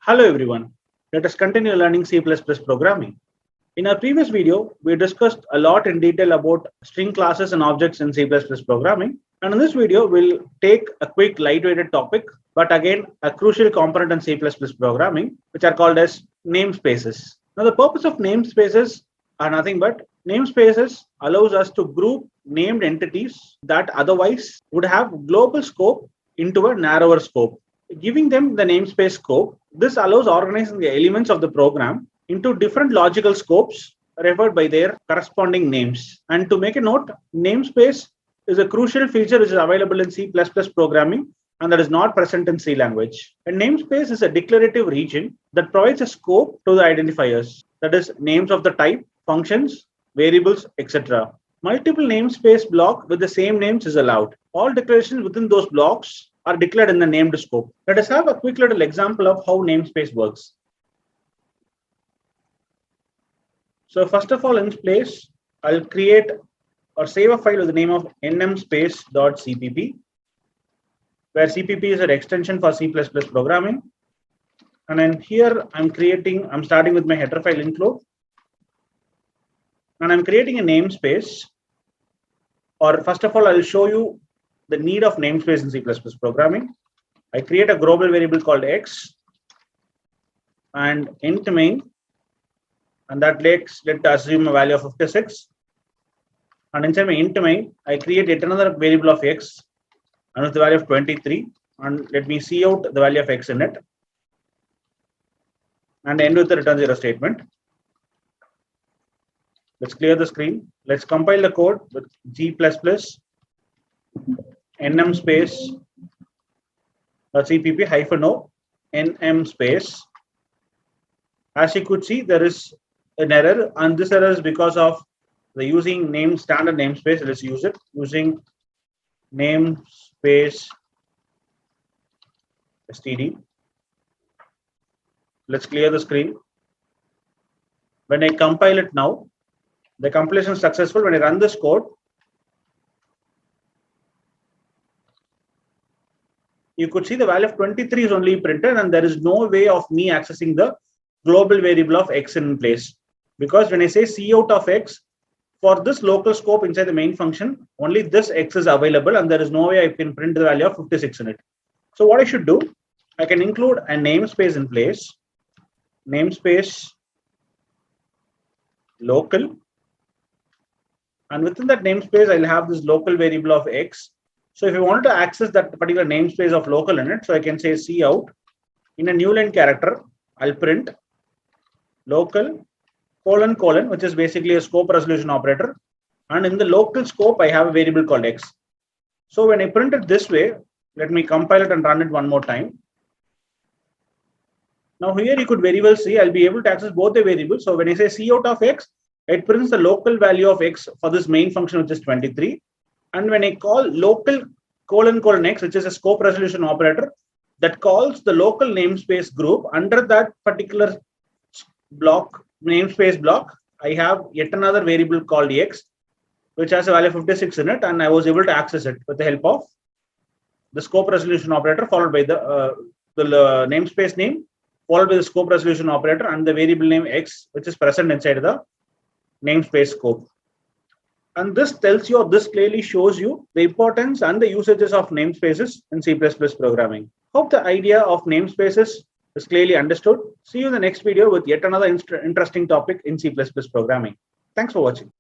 Hello everyone. Let us continue learning C++ programming. In our previous video, we discussed a lot in detail about string classes and objects in C++ programming. And in this video, we'll take a quick lightweighted topic, but again, a crucial component in C++ programming, which are called as namespaces. Now, the purpose of namespaces are nothing but namespaces allows us to group named entities that otherwise would have global scope into a narrower scope. Giving them the namespace scope, this allows organizing the elements of the program into different logical scopes referred by their corresponding names. And to make a note, namespace is a crucial feature which is available in C++ programming and that is not present in C language. A namespace is a declarative region that provides a scope to the identifiers, that is, names of the type, functions, variables, etc. Multiple namespace block with the same names is allowed. All declarations within those blocks are declared in the named scope. Let us have a quick little example of how namespace works. So first of all, in place, I'll create or save a file with the name of nmspace.cpp, where CPP is an extension for C++ programming. And then here I'm starting with my header file include, and I'm creating a namespace. Or first of all, I'll show you the need of namespace in C++ programming. I create a global variable called x and int main, and that let's assume a value of 56. And inside my int main, I create yet another variable of x and with the value of 23, and let me see out the value of x in it, and end with the return 0 statement. Let's clear the screen. Let's compile the code with g++ nmspace.cpp-o nmspace. As you could see, there is an error, and this error is because of the using standard namespace. Let's use it using namespace std. Let's clear the screen. When I compile it now, the compilation is successful. When I run this code, you could see the value of 23 is only printed, and there is no way of me accessing the global variable of x in place. Because when I say cout of x, for this local scope inside the main function, only this x is available, and there is no way I can print the value of 56 in it. So what I should do, I can include a namespace in place, namespace local, and within that namespace, I'll have this local variable of x. So if you want to access that particular namespace of local in it, so I can say cout in a new line character, I'll print local : which is basically a scope resolution operator. And in the local scope, I have a variable called x. So when I print it this way, let me compile it and run it one more time. Now here you could very well see I'll be able to access both the variables. So when I say cout of x, it prints the local value of x for this main function, which is 23. And when I call local : x, which is a scope resolution operator, that calls the local namespace group. Under that particular block, namespace block, I have yet another variable called x, which has a value of 56 in it, and I was able to access it with the help of the scope resolution operator followed by the namespace name followed by the scope resolution operator and the variable name x, which is present inside the namespace scope. And this tells you, or this clearly shows you, the importance and the usages of namespaces in C++ programming. Hope the idea of namespaces is clearly understood. See you in the next video with yet another interesting topic in C++ programming. Thanks for watching.